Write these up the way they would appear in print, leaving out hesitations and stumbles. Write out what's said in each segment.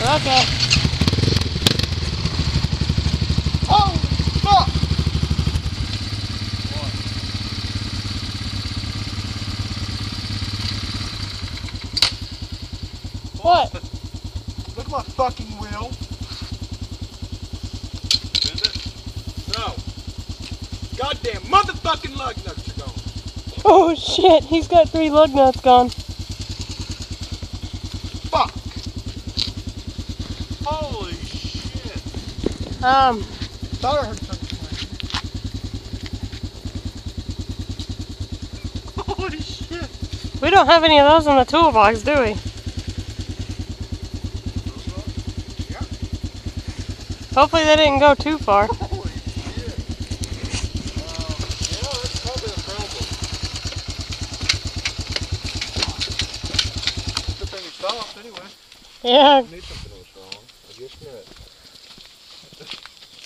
Okay. Oh, fuck! What? Look at my fucking wheel. Is it? No. Goddamn motherfucking lug nuts are gone. Oh shit, he's got 3 lug nuts gone. Fuck. Holy shit. Thought I heard something. Holy shit. We don't have any of those in the toolbox, do we? Yeah. Hopefully they didn't go too far. Holy shit. Yeah, that's probably a problem. Good thing it stopped anyway. Yeah. I knew something was wrong. I just knew it.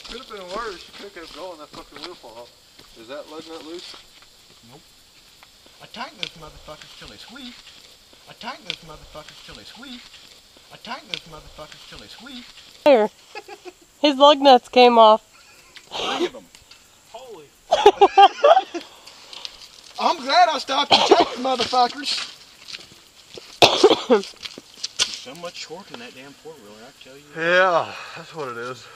Could have been worse. You could have kept going. That fucking wheel fall off. Is that lug nut loose? Nope. I tightened this motherfuckers till they squeaked. I tightened this motherfuckers till they squeaked. I tightened this motherfuckers till they squeaked. There. His lug nuts came off. 3 of them. Holy. I'm glad I stopped and checked the motherfuckers. So much torque in that damn four-wheeler, I tell you. Yeah, that's what it is.